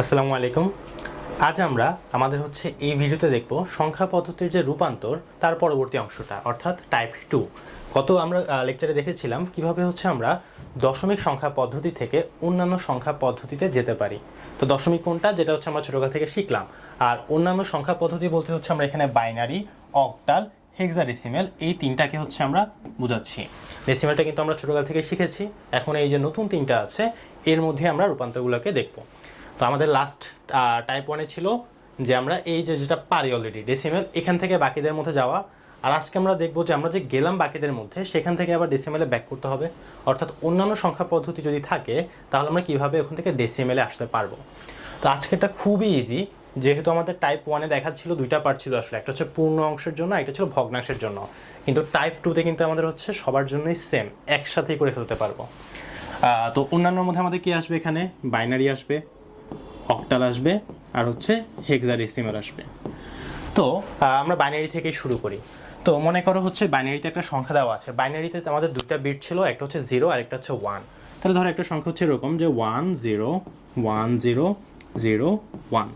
আসসালামু আলাইকুম। আজ আমরা আমাদের এই ভিডিওতে দেখব সংখ্যা পদ্ধতির যে রূপান্তর তার পরবর্তী অংশটা অর্থাৎ টাইপ 2। গত আমরা লেকচারে দেখেছিলাম কিভাবে আমরা দশমিক সংখ্যা পদ্ধতি থেকে অন্যান্য সংখ্যা পদ্ধতিতে যেতে পারি। তো দশমিক কোনটা যেটা আমরা ছোটকাল থেকে শিখলাম, আর অন্যান্য সংখ্যা পদ্ধতি বলতে আমরা এখানে বাইনারি, অক্টাল, হেক্সাডেসিমেল এই তিনটাকে আমরা বোঝাচ্ছি। ডেসিমেলটা কিন্তু আমরা ছোটকাল থেকে শিখেছি, এখন এই যে নতুন তিনটা আছে এর মধ্যে আমরা রূপান্তরগুলোকে দেখব। তো আমাদের লাস্ট টাইপ 1-এ ছিল যে আমরা এই যেটা পারি অলরেডি ডেসিমেল এখান থেকে বাকিদের মধ্যে যাওয়া, আর আজকে আমরা দেখব যে আমরা যে গেলাম বাকিদের মধ্যে সেখান থেকে আবার ডেসিমেলে ব্যাক করতে হবে। অর্থাৎ অন্যান্য সংখ্যা পদ্ধতি যদি থাকে তাহলে আমরা কীভাবে ওখান থেকে ডেসিমেলে আসতে পারবো। তো আজকেরটা খুবই ইজি, যেহেতু আমাদের টাইপ 1-এ দেখা ছিল দুইটা পার্ট ছিল আসলে, একটা হচ্ছে পূর্ণ অংশের জন্য, একটা ছিল ভগ্নাংশের জন্য। কিন্তু টাইপ 2-তে কিন্তু আমাদের সবার জন্যই সেম, একসাথেই করে ফেলতে পারবো। তো অন্যান্যর মধ্যে আমাদের কি আসবে, এখানে বাইনারি আসবে, অক্টাল আসবে, আর হেক্সাডেসিমাল আসবে। তো আমরা বাইনারি থেকে শুরু করি। তো মনে করো বাইনারিতে একটা সংখ্যা দেওয়া আছে, বাইনারিতে আমাদের দুইটা বিট ছিল, একটা 0 আর একটা 1। তাহলে ধরো একটা সংখ্যা এরকম যে 1 0 1 0 0 1।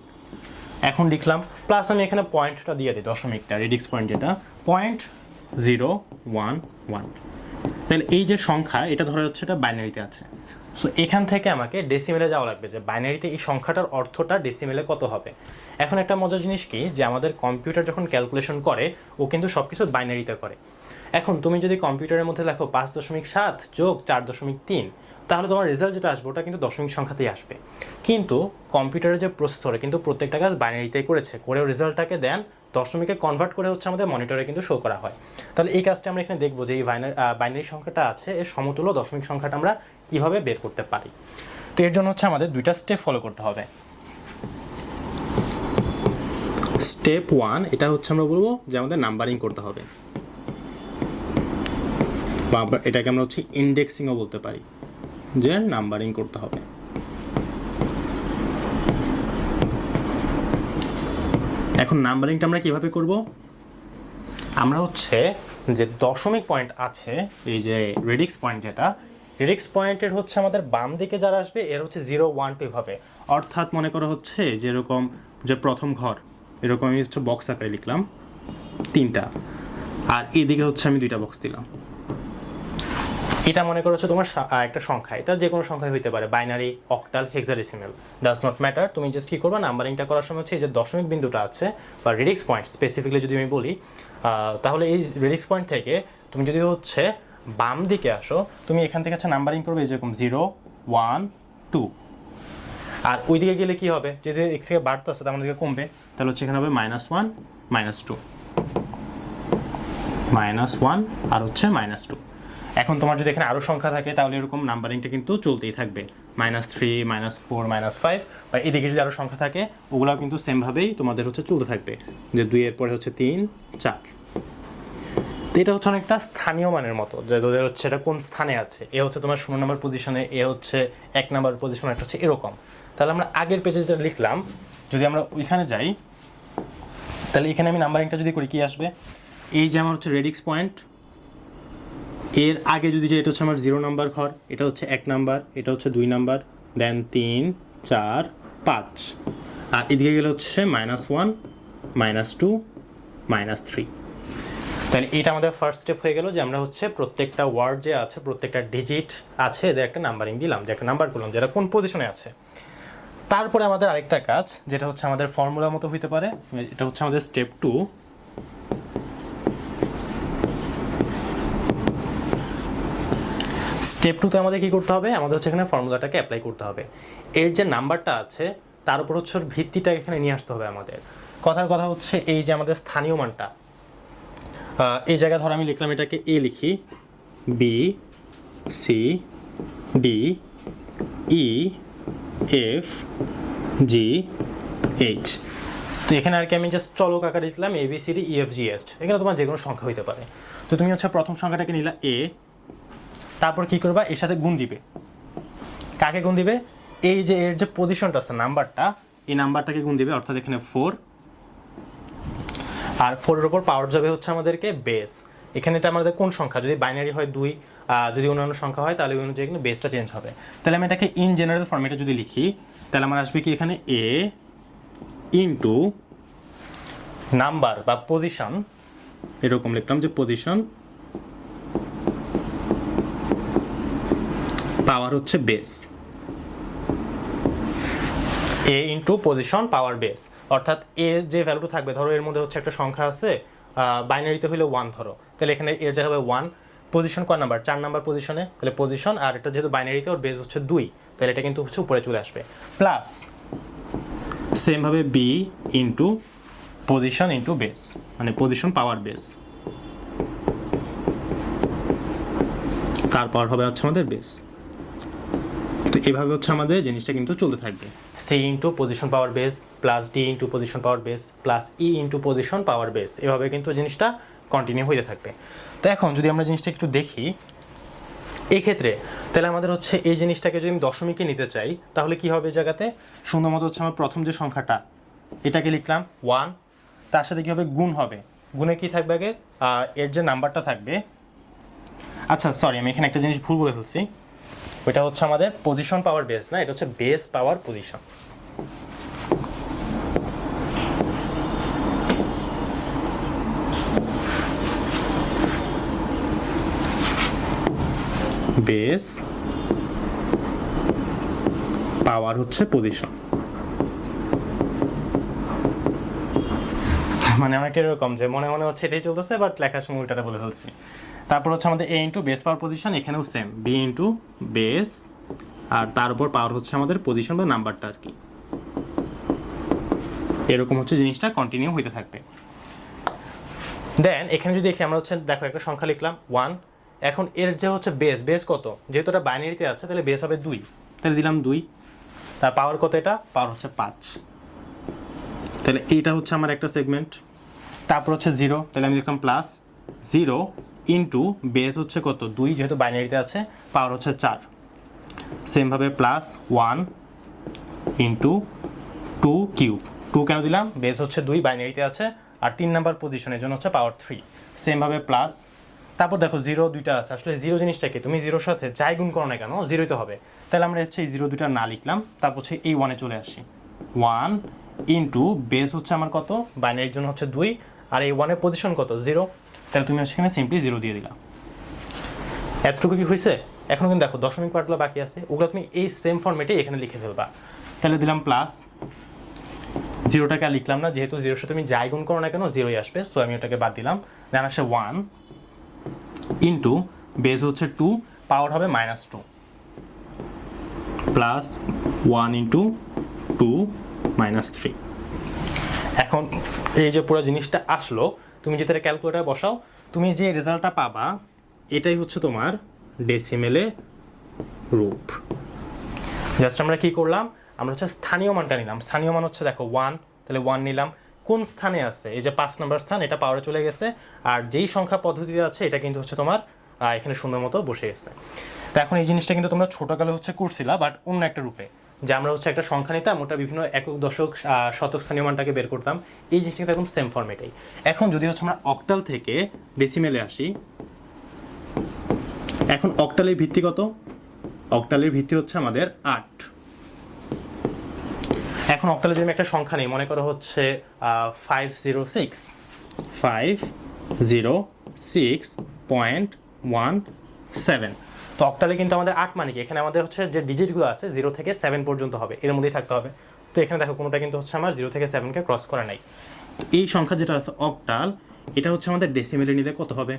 এখন লিখলাম প্লাস আমি এখানে পয়েন্টটা দিয়ে দিই, দশমিকটা রেডিক্স পয়েন্ট যেটা 0.011। তাহলে এই যে সংখ্যা এটা ধরা এটা বাইনারিতে আছে। সো এখান থেকে আমাকে ডেসিমেলে যাওয়া লাগবে, যে বাইনারিতে এই সংখ্যাটার অর্থটা ডেসিমেলে কত হবে। এখন একটা মজার জিনিস কি, যে আমাদের কম্পিউটার যখন ক্যালকুলেশন করে ও কিন্তু সব কিছু বাইনারিতে করে। এখন তুমি যদি কম্পিউটারের মধ্যে লেখো 5.7 যোগ 4.3, তাহলে তোমার রেজাল্ট যেটা আসবে ওটা কিন্তু দশমিক সংখ্যাতেই আসবে। কিন্তু কম্পিউটারের যে প্রসেসরে কিন্তু প্রত্যেকটা কাজ বাইনারিতেই করেছে, করেও রেজাল্টটাকে দেন দশমিকে কনভার্ট করে আমাদের মনিটরে কিন্তু শো করা হয়। তাহলে এই কাজটা আমরা এখানে দেখবো যে এই বাইনারি সংখ্যাটা আছে এর সমতুল্য দশমিক সংখ্যাটা আমরা কিভাবে বের করতে পারি। তো এর জন্য আমাদের দুইটা স্টেপ ফলো করতে হবে। স্টেপ 1 এটা আমরা বলবো যে আমাদের নাম্বারিং করতে হবে, বা এটাকে আমরা ইন্ডেক্সিংও বলতে পারি, যে নাম্বারিং করতে হবে। এখন নাম্বারিংটা আমরা কিভাবে করব, আমরা যে দশমিক পয়েন্ট আছে এই যে রেডিক্স পয়েন্ট, যেটা রেডিক্স পয়েন্টের আমাদের বাম দিকে যারা আসবে এর 0 1 2 হবে। অর্থাৎ মনে করো যেরকম যে প্রথম ঘর এরকম আমি বক্স আকারে লিখলাম 3টা, আর এদিকে আমি 2টা বক্স দিলাম। এটা মনে করো তোমার একটা সংখ্যা, এটা যে কোনো সংখ্যাই হইতে পারে, binary, octal, hexadecimal, does not matter. তুমি জাস্ট কি করবা, নাম্বারিংটা করার সময় এই যে দশমিক বিন্দুটা আছে বা রেডিক্স পয়েন্ট স্পেসিফিকলি যদি আমি বলি, তাহলে এই রেডিক্স পয়েন্ট থেকে তুমি যদি বাম দিকে আসো, তুমি এখান থেকে নাম্বারিং করবে যেরকম 0 1 2, আর ওই দিকে গেলে কি হবে, যদি এর থেকে বাড়তে আসে তার দিকে কমবে, তাহলে এখানে হবে -1 -2 -1 আর -2। এখন তোমার যদি এখানে আরও সংখ্যা থাকে তাহলে এরকম নাম্বারিংটা কিন্তু চলতেই থাকবে, -3 -4 -5, বা এদিকে যদি আরও সংখ্যা থাকে ওগুলো কিন্তু সেমভাবেই তোমাদের চলতে থাকবে, যে 2 এর পরে 3 4। তো এটা অনেকটা স্থানীয় মানের মতো, যে তোদের এটা কোন স্থানে আছে, এ তোমার 0 নম্বর পজিশনে, এ 1 নম্বর পজিশনে, একটা এরকম। তাহলে আমরা আগের পেজে যেটা লিখলাম যদি আমরা ওইখানে যাই, তাহলে এখানে আমি নাম্বারিংটা যদি করি কি আসবে, এই যে আমার রেডিক্স পয়েন্ট, এর আগে যদি যে এটা আমার 0 নাম্বার ঘর, এটা 1 নাম্বার, এটা 2 নাম্বার, দেন 3 4 5, আর এদিকে গেলে -1 -2 -3। তাহলে এটা আমাদের ফার্স্ট স্টেপ হয়ে গেল, যে আমরা প্রত্যেকটা ওয়ার্ড যে আছে, প্রত্যেকটা ডিজিট আছে এদের একটা নাম্বারিং দিলাম, যে একটা নাম্বার করলাম যেটা কোন পজিশনে আছে। তারপরে আমাদের আরেকটা কাজ, যেটা আমাদের ফর্মুলার মতো হইতে পারে, এটা আমাদের স্টেপ 2। স্টেপ 2-তে আমাদের কি করতে হবে, আমাদের এখানে ফর্মুলাটাকে অ্যাপ্লাই করতে হবে। এর যে নাম্বারটা আছে তার উপর ভিত্তিটা এখানে নিয়ে আসতে হবে আমাদের। কথার কথা এই যে আমাদের স্থানীয় মানটা, এই জায়গায় ধর আমি লিখলাম এটাকে এ লিখি, B C D E F G H. তো এখানে আর কি আমি জাস্ট চলক আকারে লিখলাম A B C D E F G H. এখানে তোমার যে কোনো সংখ্যা হইতে পারে। তো তুমি প্রথম সংখ্যাটাকে নিলা এ, তারপর কি করবা, এর সাথে গুণ দিবে। কাকে গুণ দিবে, এই যে এর যে পজিশনটা আছে নাম্বারটা, এই নাম্বারটাকে গুণ দিবে, অর্থাৎ এখানে 4, আর 4 এর উপর পাওয়ার যাবে আমাদেরকে বেস। এখানে এটা আমাদের কোন সংখ্যা, যদি বাইনারি হয় 2, যদি অন্যান্য সংখ্যা হয় তাহলে ওই অনুযায়ী কিন্তু বেসটা চেঞ্জ হবে। তাহলে আমি এটাকে ইন জেনারেল ফর্মেটে যদি লিখি, তাহলে আমার আসবে কি এখানে এ ইন্টু নাম্বার বা পজিশন, এরকম লিখলাম যে পজিশন পাওয়ার হচ্ছে বেস, এ ইন্টু পজিশন পাওয়ার বেস। অর্থাৎ এ যে ভ্যালুটা থাকবে, ধরো এর মধ্যে হচ্ছে একটা সংখ্যা আছে, বাইনারিতে হইলে 1 ধরো, তাহলে এখানে এর জায়গায় হবে 1, পজিশন কয় নাম্বার, 4 নাম্বার পজিশনে, তাহলে পজিশন, আর এটা যেহেতু বাইনারিতে ওর বেস হচ্ছে 2, তাহলে এটা কিন্তু হচ্ছে উপরে চলে আসবে, প্লাস সেমভাবে B into position into base, মানে পজিশন পাওয়ার বেস, তারপর হবে হচ্ছে আমাদের বেস। তো এভাবে হচ্ছে আমাদের জিনিসটা কিন্তু চলতে থাকবে, সি ইন্টু পজিশন পাওয়ার base plus D into position পাওয়ার base plus E into position পাওয়ার বেস, এভাবে কিন্তু জিনিসটা কন্টিনিউ হতে থাকবে। তো এখন যদি আমরা জিনিসটা একটু দেখি এই ক্ষেত্রে, তাহলে আমাদের হচ্ছে এই জিনিসটাকে যদি আমি দশমিকে নিতে চাই, তাহলে কি হবে জায়গাতে, সুন্দর মতো হচ্ছে আমার প্রথম যে সংখ্যাটা এটাকে লিখলাম 1, তার সাথে কি হবে গুণ হবে, গুণে কি থাকবে আগে এর যে নাম্বারটা থাকবে, আচ্ছা সরি আমি এখানে একটা জিনিস ভুল বলে ফেলছি, ওইটা হচ্ছে আমাদের পজিশন পাওয়ার বেস না, এটা হচ্ছে বেস পাওয়ার পজিশন। বেস পাওয়ার হচ্ছে পজিশন, মানে অনেকটা এরকম যে মনে মনে হচ্ছে এটাই চলতেছে, বাট লেখার সময় উল্টাটা বলে ফেলছি। তারপর হচ্ছে আমাদের এ ইন্টু বেস পাওয়ার পজিশন, এখানেও সেম বি ইন্টু বেস, আর তার উপর পাওয়ার হচ্ছে আমাদের পজিশন বা নাম্বারটা আর কি, এরকম হচ্ছে জিনিসটা কন্টিনিউ হইতে থাকবে। দেন এখানে যদি দেখি আমরা হচ্ছে দেখো একটা সংখ্যা লিখলাম 1, এখন এর যে হচ্ছে বেস, বেস কত, যেহেতু এটা বাইনারিতে আছে তাহলে বেস হবে 2, তাহলে দিলাম 2, তার পাওয়ার কত, এটা পাওয়ার হচ্ছে 5, তাহলে এইটা হচ্ছে আমার একটা সেগমেন্ট। তারপর হচ্ছে 0, তাহলে আমি লিখলাম প্লাস 0 ইন্টু বেস হচ্ছে কত 2, যেহেতু বাইনারিতে আছে, পাওয়ার হচ্ছে 4, সেমভাবে প্লাস 1 ইন্টু 2 কিউব, 2 কেন দিলাম, বেস হচ্ছে 2, বাইনারিতে আছে, আর 3 নাম্বার পজিশনের জন্য হচ্ছে পাওয়ার 3, সেমভাবে প্লাস, তারপর দেখো 0 দুইটা আছে, আসলে 0 জিনিসটাকে তুমি 0-র সাথে যাই গুণ করো না কেন 0ই তো হবে, তাহলে আমরা হচ্ছে এই 0 দুইটা না লিখলাম, তারপর হচ্ছে এই 1-এ চলে আসি, 1 ইন্টু বেস হচ্ছে আমার কত, বাইনারির জন্য হচ্ছে 2, আর এই 1-এর পজিশন কত 0, তাহলে তুমি সেখানে সিম্পলি 0 দিয়ে দিলাম। এতটুকু কি হয়েছে? এখন কিন্তু দেখো দশমিক পার্টগুলো বাকি আছে, ওগুলো তুমি এই সেম ফর্মেটে এখানে লিখে ফেলবা, তাহলে দিলাম প্লাস, 0টাকে আর লিখলাম না, যেহেতু 0-র সাথে তুমি যাই গুণ করো না কেন 0ই আসবে, সো আমি ওটাকে বাদ দিলাম। দেন আসে 1 ইন্টু বেস হচ্ছে 2, পাওয়ার হবে -2, প্লাস 1 ইন্টু 2 -3। এখন এই যে পুরো জিনিসটা আসলো, তুমি যেটা ক্যালকুলেটার বসাও, তুমি যে রেজাল্টটা পাবা এটাই হচ্ছে তোমার ডেসিমেলে রূপ। জাস্ট আমরা কি করলাম, আমরা হচ্ছে স্থানীয় মানটা নিলাম, স্থানীয় মান হচ্ছে দেখো 1, তাহলে 1 নিলাম, কোন স্থানে আছে, এই যে 5 নম্বর স্থান, এটা পাওয়ারে চলে গেছে, আর যেই সংখ্যা পদ্ধতিতে আছে এটা কিন্তু হচ্ছে তোমার এখানে সুন্দর মতো বসে গেছে। তো এখন এই জিনিসটা কিন্তু তোমরা ছোটকালে হচ্ছে করছিলা, বাট অন্য একটা রূপে, যে আমরা হচ্ছে একটা সংখ্যা নিতাম, ওটা বিভিন্ন একক দশক শতক স্থানীয় মানটাকে বের করতাম, এই জিনিসটা কিন্তু একদম সেম ফর্মেটেই। এখন যদি হচ্ছে আমরা অক্টাল থেকে ডেসিমেলে আসি, এখন অক্টালের ভিত্তি কত, অক্টালের ভিত্তি হচ্ছে আমাদের 8। এখন অক্টালে যদি আমি একটা সংখ্যা নেই, মনে করো হচ্ছে 506.17, তো অক্টালে কিন্তু আমাদের 8 মানে কি, এখানে আমাদের হচ্ছে যে ডিজিটগুলো আছে 0 থেকে 7 পর্যন্ত হবে, এর মধ্যেই থাকতে হবে। তো এখানে দেখো কোনোটা কিন্তু হচ্ছে আমার 0 থেকে 7কে ক্রস করে নাই। তো এই সংখ্যা যেটা আছে অক্টাল, এটা হচ্ছে আমাদের ডেসিমেলে নিলে কত হবে,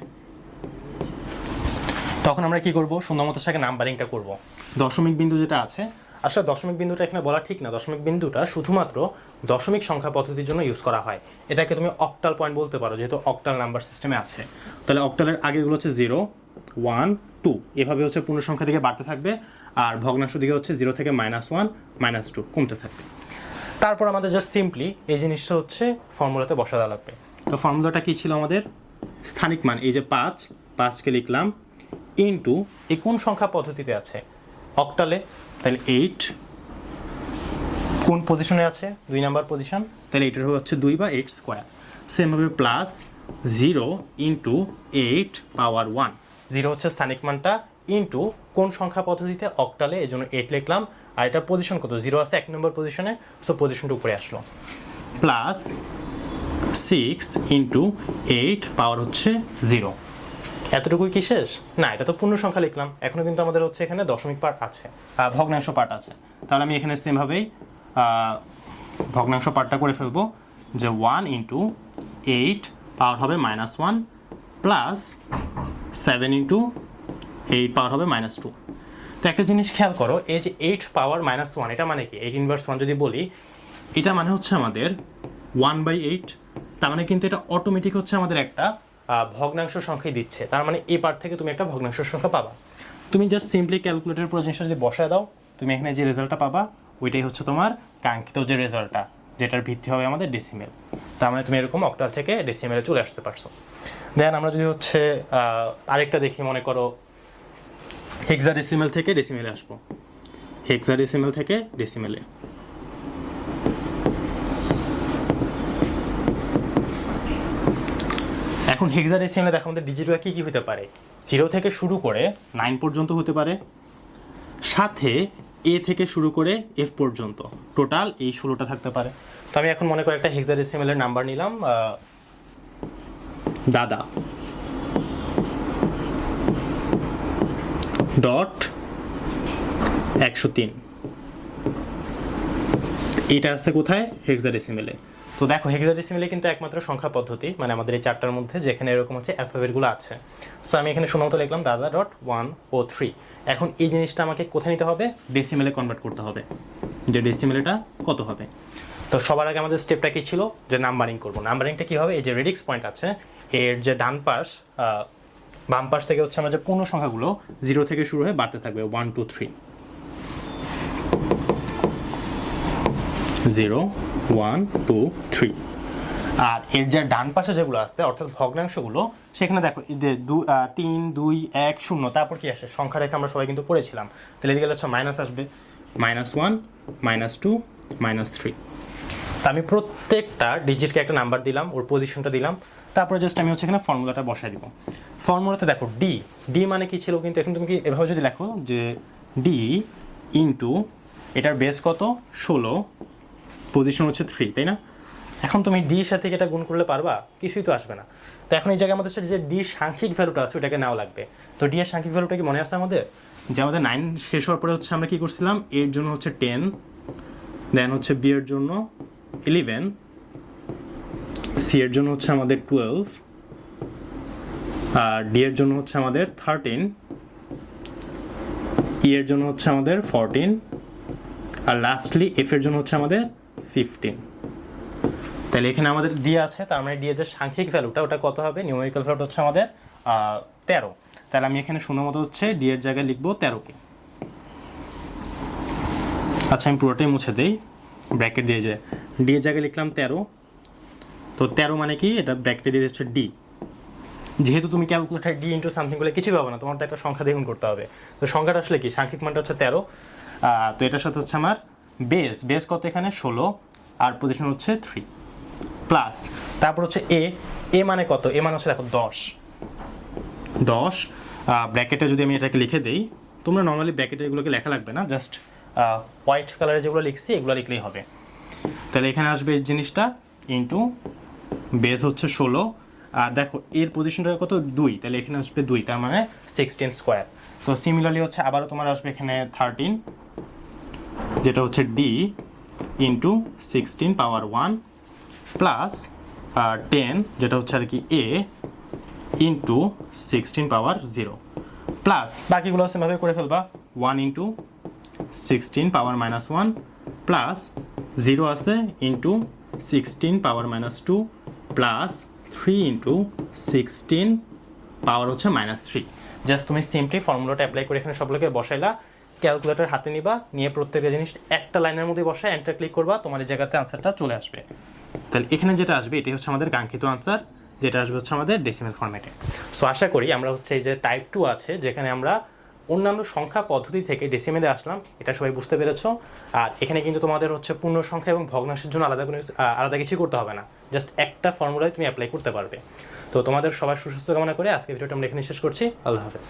তখন আমরা কি করব, সুন্দর মতো সাথে নাম্বারিংটা করব। দশমিক বিন্দু যেটা আছে, আসলে দশমিক বিন্দুটা এখানে বলা ঠিক না, দশমিক বিন্দুটা শুধুমাত্র দশমিক সংখ্যা পদ্ধতির জন্য ইউজ করা হয়, এটাকে তুমি অক্টাল পয়েন্ট বলতে পারো, যেহেতু অক্টাল নাম্বার সিস্টেমে আছে। তাহলে অক্টালের আগেগুলো হচ্ছে 0, 1, 2, এভাবে হচ্ছে পূর্ণ সংখ্যা দিকে বাড়তে থাকবে, আর ভগ্নাংশ দিকে হচ্ছে 0 থেকে -1, -2 কমতে থাকবে। তারপর আমাদের জাস্ট সিম্পলি এই জিনিসটা হচ্ছে ফর্মুলাতে বসাতে লাগবে। তো ফর্মুলাটা কি ছিল আমাদের, স্থানিক মান, এই যে 5কে লিখলাম ইন্টু এই কোন সংখ্যা পদ্ধতিতে আছে, অক্টালে, তাহলে 8, কোন পজিশনে আছে, 2 নাম্বার পজিশন, তাহলে এটার হচ্ছে 2 বা 8 স্কোয়ার, সেমভাবে প্লাস 0 ইন্টু 8 পাওয়ার 1, 0 হচ্ছে স্থানিক মানটা, ইন্টু কোন সংখ্যা পদ্ধতিতে, অক্টালে, এই জন্য 8 লিখলাম, আর এটার পজিশন কত, 0 আছে 1 নম্বর পজিশনে, সো পজিশনটা উপরে আসলো। প্লাস 6 ইন্টু 8 পাওয়ার হচ্ছে 0। এতটুকুই কি শেষ? না, এটা তো পূর্ণ সংখ্যা লিখলাম, এখনও কিন্তু আমাদের হচ্ছে এখানে দশমিক পার্ট আছে, ভগ্নাংশ পার্ট আছে। তাহলে আমি এখানে সেমভাবেই ভগ্নাংশ পার্টটা করে ফেলবো, যে 1 ইন্টু 8 পাওয়ার হবে -1 প্লাস 7 ইন্টু 8 পাওয়ার হবে -2। তো একটা জিনিস খেয়াল করো, এই যে 8 পাওয়ার -1 এটা মানে কি, 8 ইনভার্স 1 যদি বলি, এটা মানে হচ্ছে আমাদের 1/8। তার মানে কিন্তু এটা অটোমেটিক হচ্ছে আমাদের একটা ভগ্নাংশ সংখ্যাই দিচ্ছে। তার মানে এই পার্ট থেকে তুমি একটা ভগ্নাংশ সংখ্যা পাবা। তুমি জাস্ট সিম্পলি ক্যালকুলেটরের পুরো জিনিসটা যদি বসায় দাও, তুমি এখানে যে রেজাল্টটা পাবা ওইটাই হচ্ছে তোমার কাঙ্ক্ষিত যে রেজাল্টটা, যেটার ভিত্তি হবে আমাদের ডেসিমেল। তার মানে তুমি এরকম অক্টাল থেকে ডেসিমেলে চলে আসতে পারছো। দেন আমরা যদি হচ্ছে আরেকটা দেখি, মনে করো হেক্সাডেসিমেল থেকে ডেসিমেলে আসবো, হেক্সাডেসিমেল থেকে ডেসিমেলে। এখন হেক্সাডেসিমেলে দেখো আমাদের ডিজিটগুলো কী কী হতে পারে, 0 থেকে শুরু করে 9 পর্যন্ত হতে পারে, সাথে এ থেকে শুরু করে এফ পর্যন্ত, টোটাল এই 16টা থাকতে পারে। তো আমি এখন মনে করি একটা হেক্সাডেসিমেলের নাম্বার নিলাম, দাদা ডট 103। এটা আছে কোথায়, হেক্সাডেসিমেলে। তো দেখো হেক্সাডেসিমেলে কিন্তু একমাত্র সংখ্যা পদ্ধতি, মানে আমাদের এই চারটার মধ্যে যেখানে এরকম হচ্ছে অ্যালফাবেটগুলো আছে। সো আমি এখানে শুধুমাত্র লিখলাম দাদা ডট 1 ও 3। এখন এই জিনিসটা আমাকে কোথায় নিতে হবে, ডেসিমেলে কনভার্ট করতে হবে, যে ডেসিমেলেটা কত হবে। তো সবার আগে আমাদের স্টেপটা কি ছিল, যে নাম্বারিং করবো। নাম্বারিংটা কী হবে, এই যে রেডিক্স পয়েন্ট আছে এর যে ডান পাশ, বাম পাশ থেকে হচ্ছে আমরা যে পূর্ণ সংখ্যাগুলো 0 থেকে শুরু হয়ে বাড়তে থাকবে, 1 2 3, 0 1 2 3। আর এর যে ডান পাশে যেগুলো আছে অর্থাৎ ভগ্নাংশগুলো, সেখানে দেখো 3 2 1 0, তারপর কি আসে, সংখ্যা রেখে আমরা সবাই কিন্তু পড়েছিলাম। তাহলে এদিকে হচ্ছে মাইনাস আসবে, -1 -2 -3। তা আমি প্রত্যেকটা ডিজিটকে একটা নাম্বার দিলাম, ওর পজিশনটা দিলাম, তারপরে জাস্ট আমি হচ্ছে এখানে ফর্মুলাটা বসাই দিব। ফর্মুলাতে দেখো ডি মানে কি ছিল, কিন্তু এখন তুমি কি এভাবে যদি লেখো যে ডি ইন্টু এটার বেস কত 16, পজিশন হচ্ছে 3, তাই না? এখন তুমি ডি এর সাথে এটা গুণ করলে পারবা, কিছুই তো আসবে না। তো এখন এই জায়গায় আমাদের সাথে যে ডি সাংখ্যিক ভ্যালুটা আছে ওটাকে নেওয়া লাগবে। তো ডি এর সাংখ্যিক ভ্যালুটা কি মনে আছে আমাদের, যে আমাদের 9 শেষ হওয়ার পরে হচ্ছে আমরা কি করছিলাম, এর জন্য হচ্ছে 10, দেন হচ্ছে বি এর জন্য 11, সি এর জন্য হচ্ছে আমাদের 12, আর ডি এর জন্য হচ্ছে আমাদের 13, ই এর জন্য হচ্ছে আমাদের 14, আর লাস্টলি এফ এর জন্য হচ্ছে আমাদের 15। তাহলে এখানে আমাদের ডি আছে, তার মানে ডি এর যে সাংখ্যিক ভ্যালুটা ওটা কত হবে, নিউমেরিক্যাল ভ্যালুটা হচ্ছে আমাদের 13। তাহলে আমি এখানে শুধুমাত্র হচ্ছে ডি এর জায়গায় লিখবো 13কে। আচ্ছা আমি পুরোটাই মুছে দেই, ব্র্যাকেট দিয়ে যে ডি এর জায়গায় লিখলাম 13। তো 13 মানে কি, এটা ব্র্যাকেটে দিয়ে হচ্ছে ডি। যেহেতু তুমি ক্যালকুলেটার ডি ইন্টু সামথিং করলে কিছু পাবো না, তোমার তো একটা সংখ্যা দ্বিগুণ করতে হবে। তো সংখ্যাটা আসলে কি, সাংখ্যিক মানটা হচ্ছে 13। তো এটার সাথে হচ্ছে আমার বেস কত এখানে 16, আর পজিশন হচ্ছে 3, প্লাস তারপর হচ্ছে এ মানে কত, এ মানে হচ্ছে দেখো 10। ব্র্যাকেটে যদি আমি এটাকে লিখে দিই, তোমরা নর্মালি ব্র্যাকেটে এগুলোকে লেখা লাগবে না, জাস্ট হোয়াইট কালারে যেগুলো লিখছি এগুলো লিখলেই হবে। তাহলে এখানে আসবে এই জিনিসটা ইন্টু বেস হচ্ছে 16, আর দেখো এর পজিশনটা কত 2, তাহলে এখানে আসবে 2, তার মানে 16 স্কোয়ার। তো সিমিলারলি হচ্ছে আবারও তোমার আসবে এখানে 13, যেটা হচ্ছে ডি ইন্টু 16 পাওয়ার 1 প্লাস 10, যেটা হচ্ছে আর কি এ ইন্টু 16 পাওয়ার 0, প্লাস বাকিগুলো সেভাবে করে ফেলবা, 1 ইন্টু 16 পাওয়ার -1 প্লাস 0 আছে ইন্টু 16 পাওয়ার -2 প্লাস 3 ইন্টু 16 পাওয়ার হচ্ছে -3। জাস্ট তুমি সিম্পলি ফর্মুলাটা অ্যাপ্লাই করে এখানে সবগুলোকে বসাইলা, ক্যালকুলেটর হাতে নিবা, নিয়ে প্রত্যেকটা জিনিস একটা লাইনের মধ্যে বসায় এন্টার ক্লিক করবা, তোমার এই জায়গাতে আনসারটা চলে আসবে। তাহলে এখানে যেটা আসবে এটাই হচ্ছে আমাদের কাঙ্ক্ষিত আনসার, যেটা আসবে হচ্ছে আমাদের ডেসিমেল ফরম্যাটে। সো আশা করি আমরা হচ্ছে এই যে টাইপ 2 আছে, যেখানে আমরা অন্যান্য সংখ্যা পদ্ধতি থেকে ডেসিমেলে আসলাম, এটা সবাই বুঝতে পেরেছো। আর এখানে কিন্তু তোমাদের হচ্ছে পূর্ণ সংখ্যা এবং ভগ্নাংশের জন্য আলাদা কিছু করতে হবে না, জাস্ট একটা ফর্মুলায় তুমি অ্যাপ্লাই করতে পারবে। তো তোমাদের সবার সুস্বাস্থ্য কামনা করে আজকে ভিডিওটা আমরা এখানে শেষ করছি। আল্লাহ হাফেজ।